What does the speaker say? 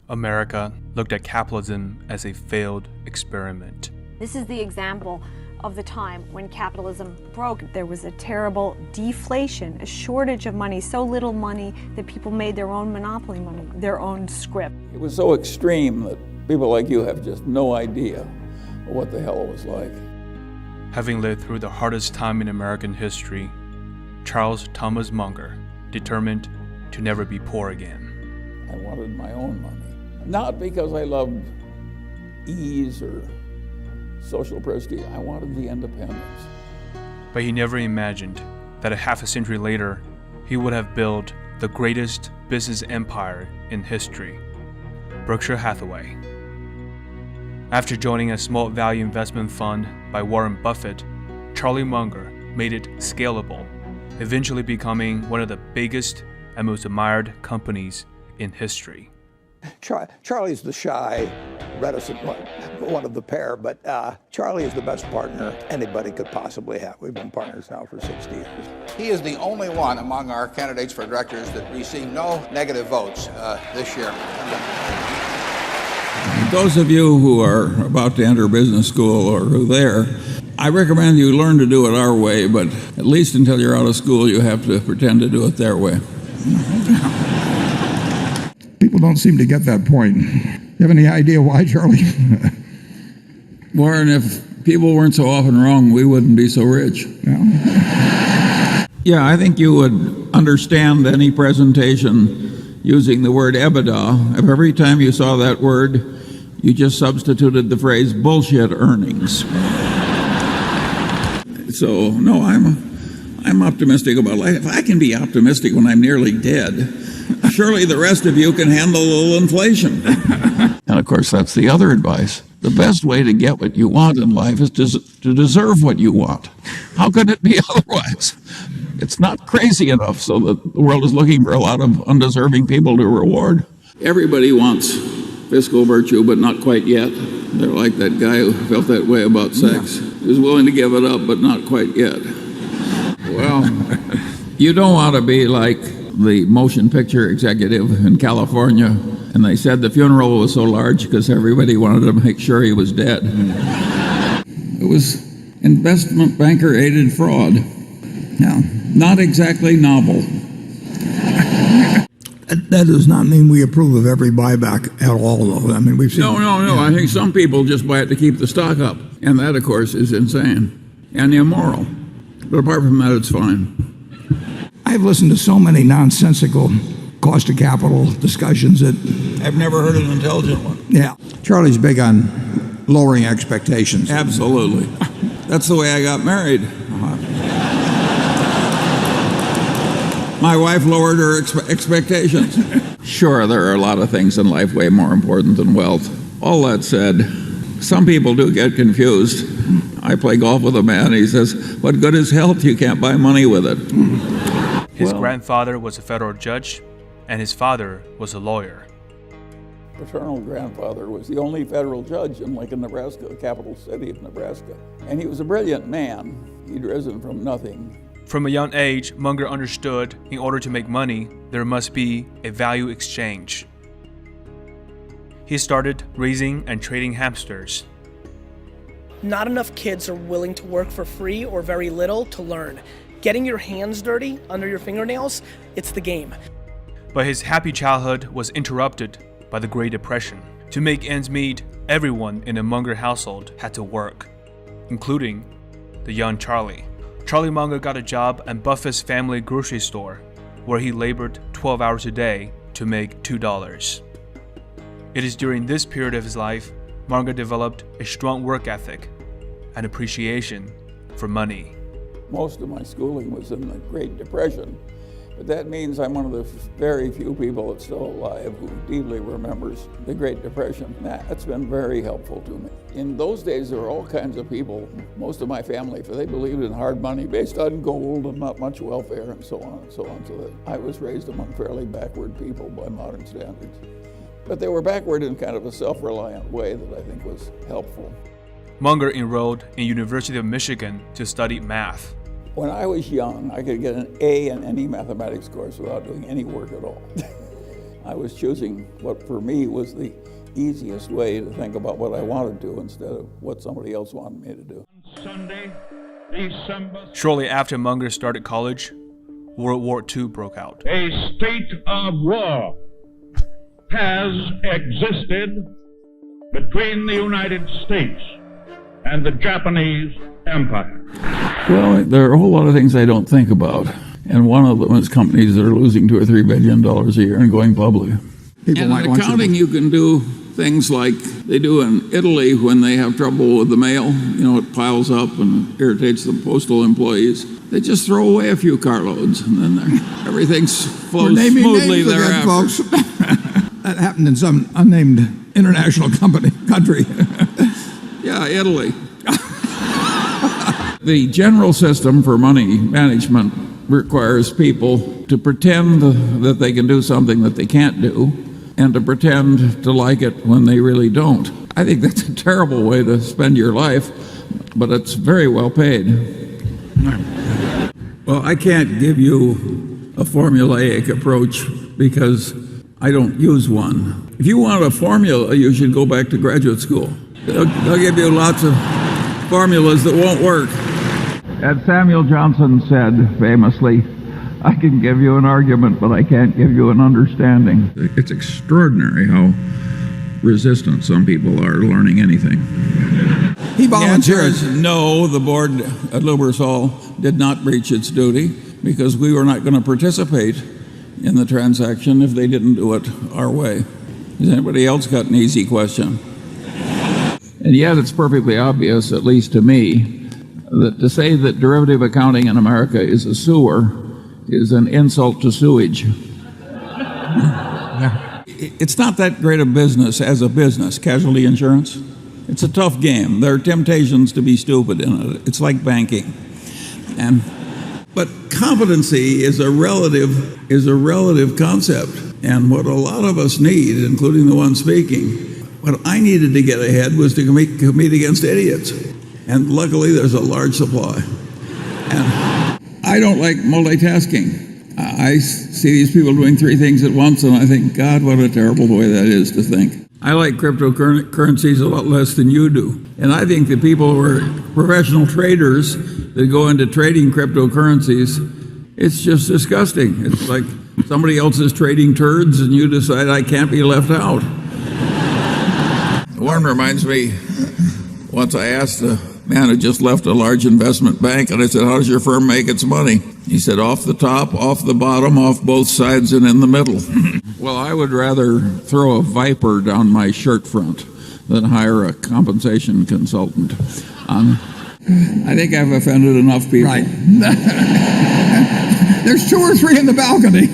America looked at capitalism as a failed experiment. This is the example of the time when capitalism broke. There was a terrible deflation, a shortage of money, so little money that people made their own monopoly money, their own scrip. It was so extreme that people like you have just no idea what the hell it was like. Having lived through the hardest time in American history, Charles Thomas Munger determined to never be poor again. I wanted my own money. Not because I loved ease or social prestige. I wanted the independence. But he never imagined that a half a century later, he would have built the greatest business empire in history, Berkshire Hathaway. After joining a small value investment fund by Warren Buffett, Charlie Munger made it scalable, eventually becoming one of the biggest and most admired companies in history. Charlie's the shy, reticent one of the pair, but Charlie is the best partner anybody could possibly have. We've been partners now for 60 years. He is the only one among our candidates for directors that received no negative votes this year. Those of you who are about to enter business school or who are there, I recommend you learn to do it our way, but at least until you're out of school, you have to pretend to do it their way. People don't seem to get that point. You have any idea why, Charlie? Warren, if people weren't so often wrong, we wouldn't be so rich. Yeah, I think you would understand any presentation using the word EBITDA if every time you saw that word, you just substituted the phrase bullshit earnings. So, no, I'm optimistic about life. If I can be optimistic when I'm nearly dead, surely the rest of you can handle a little inflation. And of course, that's the other advice. The best way to get what you want in life is to deserve what you want. How could it be otherwise? It's not crazy enough so that the world is looking for a lot of undeserving people to reward. Everybody wants fiscal virtue, but not quite yet. They're like that guy who felt that way about sex. He was willing to give it up, but not quite yet. Well, you don't want to be like the motion picture executive in California, and they said the funeral was so large because everybody wanted to make sure he was dead. It was investment banker-aided fraud. Now, not exactly novel. That does not mean we approve of every buyback at all, though. I mean, we've seen... No. Yeah. I think some people just buy it to keep the stock up, and that, of course, is insane and immoral. But apart from that, it's fine. I've listened to so many nonsensical cost of capital discussions that... I've never heard an intelligent one. Yeah. Charlie's big on lowering expectations. Absolutely. That's the way I got married. My wife lowered her expectations. Sure, there are a lot of things in life way more important than wealth. All that said, some people do get confused. I play golf with a man, he says, what good is health? You can't buy money with it. His grandfather was a federal judge, and his father was a lawyer. Paternal grandfather was the only federal judge in Lincoln, Nebraska, the capital city of Nebraska. And he was a brilliant man. He'd risen from nothing. From a young age, Munger understood in order to make money, there must be a value exchange. He started raising and trading hamsters. Not enough kids are willing to work for free or very little to learn. Getting your hands dirty under your fingernails, it's the game. But his happy childhood was interrupted by the Great Depression. To make ends meet, everyone in the Munger household had to work, including the young Charlie. Charlie Munger got a job at Buffett's family grocery store, where he labored 12 hours a day to make $2. It is during this period of his life, Munger developed a strong work ethic and appreciation for money. Most of my schooling was in the Great Depression, but that means I'm one of the very few people that's still alive who deeply remembers the Great Depression. That's been very helpful to me. In those days, there were all kinds of people, most of my family, for they believed in hard money based on gold and not much welfare and so on and so on, so that I was raised among fairly backward people by modern standards. But they were backward in kind of a self-reliant way that I think was helpful. Munger enrolled in University of Michigan to study math. When I was young, I could get an A in any mathematics course without doing any work at all. I was choosing what for me was the easiest way to think about what I wanted to instead of what somebody else wanted me to do. Sunday, December. Shortly after Munger started college, World War II broke out. A state of war has existed between the United States and the Japanese Empire. Well, there are a whole lot of things I don't think about. And one of them is companies that are losing $2 or $3 billion a year and going public. And in accounting, you can do things like they do in Italy when they have trouble with the mail. You know, it piles up and irritates the postal employees. They just throw away a few carloads, and then everything flows smoothly thereafter. Folks. That happened in some unnamed international country. Yeah, Italy. The general system for money management requires people to pretend that they can do something that they can't do, and to pretend to like it when they really don't. I think that's a terrible way to spend your life, but it's very well paid. Well, I can't give you a formulaic approach because I don't use one. If you want a formula, you should go back to graduate school. They'll give you lots of formulas that won't work. As Samuel Johnson said famously, I can give you an argument, but I can't give you an understanding. It's extraordinary how resistant some people are to learning anything. He volunteered. No, the board at Lubersol did not breach its duty because we were not going to participate in the transaction if they didn't do it our way. Has anybody else got an easy question? And yet it's perfectly obvious, at least to me, that to say that derivative accounting in America is a sewer is an insult to sewage. It's not that great a business as a business, casualty insurance. It's a tough game. There are temptations to be stupid in it. It's like banking. But competency is a relative concept. And what a lot of us need, including the one speaking, what I needed to get ahead was to compete against idiots. And luckily there's a large supply. And I don't like multitasking. I see these people doing three things at once and I think, God, what a terrible way that is to think. I like cryptocurrencies a lot less than you do. And I think the people who are professional traders that go into trading cryptocurrencies, it's just disgusting. It's like somebody else is trading turds and you decide I can't be left out. One reminds me, once I asked a man who just left a large investment bank, and I said, how does your firm make its money? He said, off the top, off the bottom, off both sides, and in the middle. Well, I would rather throw a viper down my shirt front than hire a compensation consultant. I think I've offended enough people. Right. There's 2 or 3 in the balcony.